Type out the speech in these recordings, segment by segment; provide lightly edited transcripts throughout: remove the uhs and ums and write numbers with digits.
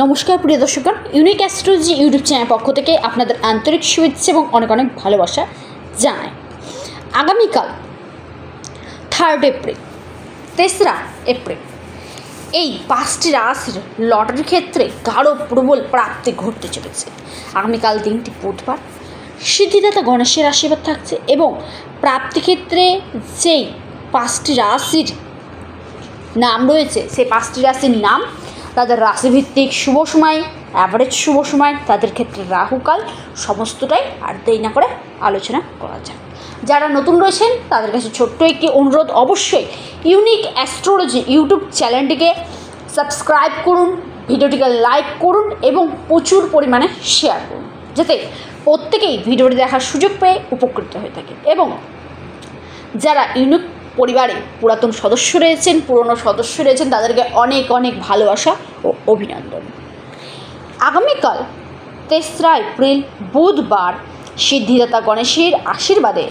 নমস্কার প্রিয় দর্শকগণ, unique astrology YouTube channel পক্ষ থেকে আপনাদের আন্তরিক শুভেচ্ছা এবং অনেক অনেক ভালোবাসা জানাই। আগামীকাল 3 এপ্রিল, 3রা এপ্রিল এই 5টি রাশির লটারির ক্ষেত্রে গাঢ় প্রবল প্রাপ্তি ঘটতে চলেছে। আগামীকাল দিনটি বুধবার, সিদ্ধিদাতা গণেশের আশীর্বাদ থাকছে এবং প্রাপ্তি ক্ষেত্রে যেই 5টি রাশির নাম রয়েছে সেই 5টি রাশির নাম, তাদের রাশিভিত্তিক শুভ সময়, অ্যাভারেজ শুভ সময়, তাদের ক্ষেত্রে রাহুকাল, সমস্তটাই আর দেরি না করে আলোচনা করা যাক। যারা নতুন রয়েছেন তাদের কাছে ছোট্ট একটি অনুরোধ, অবশ্যই ইউনিক অ্যাস্ট্রোলজি ইউটিউব চ্যানেলটিকে সাবস্ক্রাইব করুন, ভিডিওটিকে লাইক করুন এবং প্রচুর পরিমাণে শেয়ার করুন, যাতে প্রত্যেকেই ভিডিওটি দেখার সুযোগ পেয়ে উপকৃত হয়ে থাকে। এবং যারা ইউনিক পরিবারে পুরাতন সদস্য রয়েছেন, পুরনো সদস্য রয়েছেন, তাদেরকে অনেক অনেক ভালোবাসা ও অভিনন্দন। আগামীকাল 3রা এপ্রিল বুধবার, সিদ্ধিদাতা গণেশের আশীর্বাদে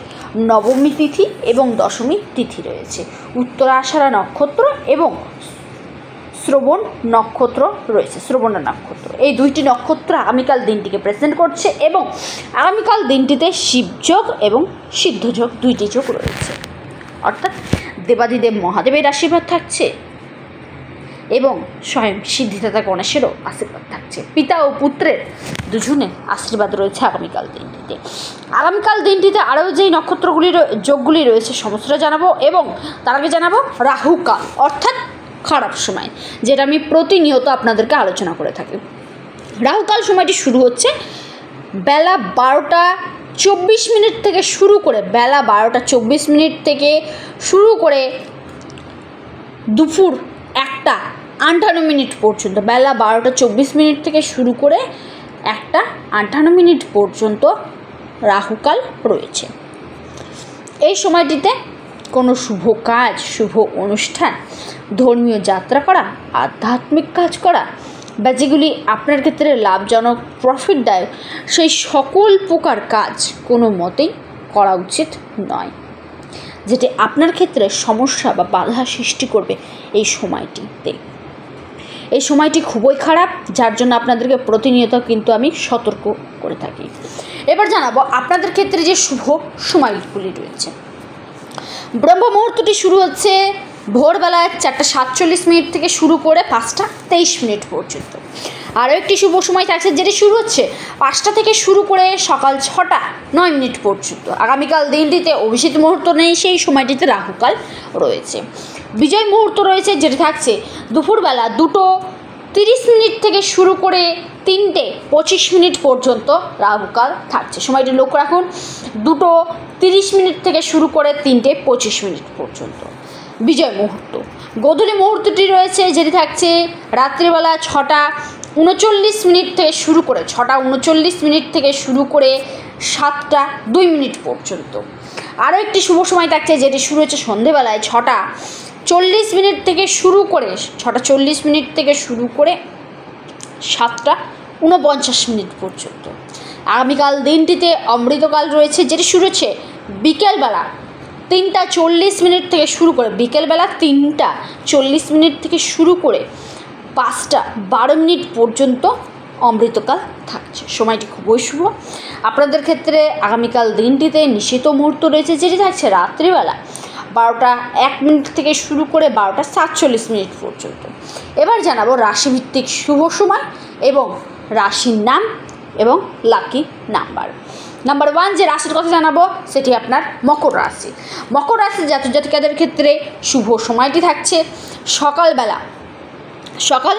নবমী তিথি এবং দশমী তিথি রয়েছে। উত্তরাষাঢ়া নক্ষত্র এবং শ্রবণ নক্ষত্র রয়েছে, শ্রবণা নক্ষত্র, এই দুইটি নক্ষত্র আগামীকাল দিনটিকে প্রেজেন্ট করছে এবং আগামীকাল দিনটিতে শিবযোগ এবং সিদ্ধযোগ দুইটি যোগ রয়েছে, অর্থাৎ দেবাদিদেব মহাদেবের আশীর্বাদ থাকছে এবং স্বয়ং সিদ্ধিদাতা গণেশেরও আশীর্বাদ থাকছে। পিতা ও পুত্রের দুজনের আশীর্বাদ রয়েছে আগামীকাল দিনটিতে। আগামীকাল দিনটিতে আরও যেই নক্ষত্রগুলির যোগগুলি রয়েছে সমস্তটা জানাবো এবং তার আগে জানাবো রাহুকাল, অর্থাৎ খারাপ সময়, যেটা আমি প্রতিনিয়ত আপনাদেরকে আলোচনা করে থাকি। রাহুকাল সময়টি শুরু হচ্ছে বেলা 12টা 24 মিনিট থেকে শুরু করে, বেলা 12টা 24 মিনিট থেকে শুরু করে দুপুর 1টা 58 মিনিট পর্যন্ত, বেলা 12টা 24 মিনিট থেকে শুরু করে 1টা 58 মিনিট পর্যন্ত রাহুকাল রয়েছে। এই সময়টিতে কোনো শুভ কাজ, শুভ অনুষ্ঠান, ধর্মীয় যাত্রা করা, আধ্যাত্মিক কাজ করা বা যেগুলি আপনার ক্ষেত্রে লাভজনক, প্রফিটদায়ক, সেই সকল প্রকার কাজ কোনো মতেই করা উচিত নয়, যেটি আপনার ক্ষেত্রে সমস্যা বা বাধা সৃষ্টি করবে। এই সময়টিতে, এই সময়টি খুবই খারাপ, যার জন্য আপনাদেরকে প্রতিনিয়ত কিন্তু আমি সতর্ক করে থাকি। এবার জানাবো আপনাদের ক্ষেত্রে যে শুভ সময়গুলি রয়েছে। ব্রহ্ম মুহূর্তটি শুরু হচ্ছে ভোরবেলা 4টা 47 মিনিট থেকে শুরু করে 5টা 23 মিনিট পর্যন্ত। আরও একটি শুভ সময় থাকছে, যেটি শুরু হচ্ছে 5টা থেকে শুরু করে সকাল 6টা 9 মিনিট পর্যন্ত। আগামীকাল দিনটিতে অভিজিৎ মুহূর্ত নেই, সেই সময়টিতে রাহুকাল রয়েছে। বিজয় মুহূর্ত রয়েছে, যেটি থাকছে দুপুরবেলা 2টো 30 মিনিট থেকে শুরু করে 3টে 25 মিনিট পর্যন্ত রাহুকাল থাকছে। সময়টি লক্ষ্য রাখুন, 2টো 30 মিনিট থেকে শুরু করে 3টে 25 মিনিট পর্যন্ত বিজয় মুহূর্ত। গোধূলি মুহূর্তটি রয়েছে, যেটি থাকছে রাত্রিবেলা 6টা 39 মিনিট থেকে শুরু করে, 6টা 39 মিনিট থেকে শুরু করে 7টা 2 মিনিট পর্যন্ত। আরও একটি শুভ সময় থাকছে, যেটি শুরু হচ্ছে সন্ধেবেলায় 6টা 40 মিনিট থেকে শুরু করে, 6টা 40 মিনিট থেকে শুরু করে 7টা 49 মিনিট পর্যন্ত। আগামীকাল দিনটিতে অমৃতকাল রয়েছে, যেটি শুরু হচ্ছে বিকেলবেলা 3টা 40 মিনিট থেকে শুরু করে, বিকেলবেলা 3টা 40 মিনিট থেকে শুরু করে 5টা 12 মিনিট পর্যন্ত অমৃতকাল থাকছে। সময়টি খুবই শুভ। আপনাদের ক্ষেত্রে আগামীকাল দিনটিতে নিষিদ্ধ মুহূর্ত রয়েছে, যেটি থাকছে রাত্রিবেলা 12টা 1 মিনিট থেকে শুরু করে 12টা 47 মিনিট পর্যন্ত। এবার জানাবো রাশিভিত্তিক শুভ সময় এবং রাশির নাম এবং লাকি নাম্বার। নাম্বার 1 যে রাশির কথা জানাবো সেটি আপনার মকর রাশি। মকর রাশির জাতক জাতিকাদের ক্ষেত্রে শুভ সময়টি থাকছে সকালবেলা, সকাল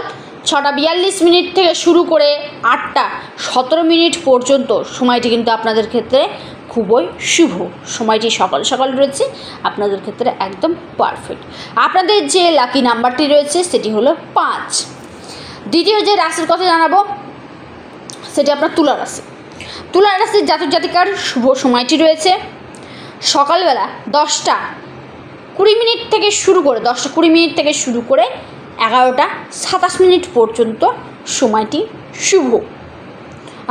6টা 42 মিনিট থেকে শুরু করে 8টা 17 মিনিট পর্যন্ত। সময়টি কিন্তু আপনাদের ক্ষেত্রে খুবই শুভ, সময়টি সকাল সকাল রয়েছে, আপনাদের ক্ষেত্রে একদম পারফেক্ট। আপনাদের যে লাকি নাম্বারটি রয়েছে সেটি হলো 5। দ্বিতীয় যে রাশির কথা জানাবো সেটি আপনার তুলা রাশি। তুলা রাশির জাতক জাতিকার শুভ সময়টি রয়েছে সকালবেলা 10টা 20 মিনিট থেকে শুরু করে, 10টা 20 মিনিট থেকে শুরু করে 11টা 27 মিনিট পর্যন্ত। সময়টি শুভ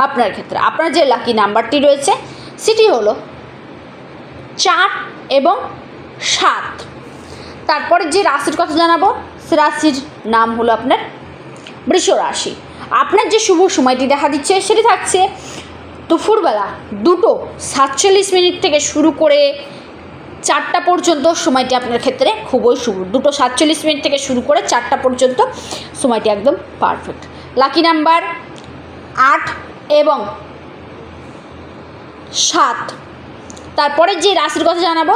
আপনার ক্ষেত্রে। আপনার যে লাকি নাম্বারটি রয়েছে সেটি হলো 4 এবং 7। তারপরে যে রাশির কথা জানাবো সে রাশির নাম হলো আপনার বৃষ রাশি। আপনার যে শুভ সময়টি দেখা দিচ্ছে সেটি থাকছে দুপুরবেলা 2:47 থেকে শুরু করে 4টা পর্যন্ত। সময়টি আপনার ক্ষেত্রে খুবই শুভ। 2:47 থেকে শুরু করে 4টা পর্যন্ত সময়টি একদম পারফেক্ট। লাকি নাম্বার 8 এবং 7। তারপরে যে রাশির কথা জানাবো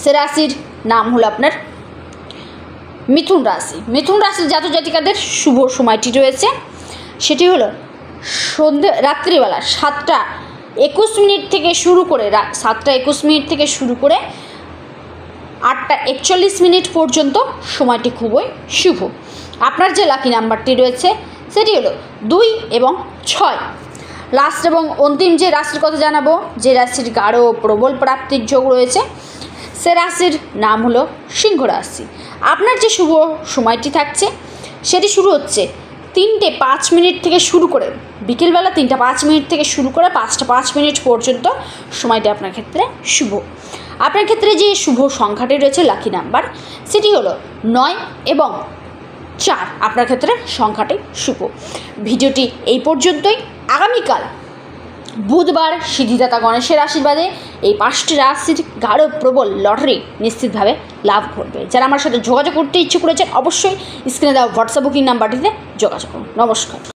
সে রাশির নাম হলো আপনার মিথুন রাশি। মিথুন রাশির জাতক জাতিকাদের শুভ সময়টি রয়েছে সেটি হলো রাত্রিবেলা 7:21 থেকে শুরু করে 7:21 থেকে শুরু করে 8:41 পর্যন্ত সময়টি খুবই শুভ। আপনার যে লাকি নাম্বারটি রয়েছে সেটি হলো 2 এবং 6। লাস্ট এবং অন্তিম যে রাশির কথা জানাবো, যে রাশির গাঢ় প্রবল প্রাপ্তির যোগ রয়েছে সে রাশির নাম হলো সিংহ রাশি। আপনার যে শুভ সময়টি থাকছে সেটি শুরু হচ্ছে 3:05 থেকে শুরু করে বিকেলবেলা 3:05 থেকে শুরু করে 5:05 পর্যন্ত সময়টি আপনার ক্ষেত্রে শুভ। আপনার ক্ষেত্রে যে শুভ সংখ্যাটি রয়েছে লাকি নাম্বার সেটি হলো 9 এবং 4। আপনার ক্ষেত্রে সংখ্যাটি শুভ। ভিডিওটি এই পর্যন্তই। আগামীকাল বুধবার সিদ্ধিদাতা গণেশের আশীর্বাদে এই 5টি রাশির গাঢ় প্রবল লটারি নিশ্চিতভাবে লাভ করবে। যারা আমার সাথে যোগাযোগ করতে ইচ্ছে করেছেন অবশ্যই স্ক্রিনে দেওয়া হোয়াটসঅ্যাপ বুকিং নাম্বারটিতে যোগাযোগ করুন। নমস্কার।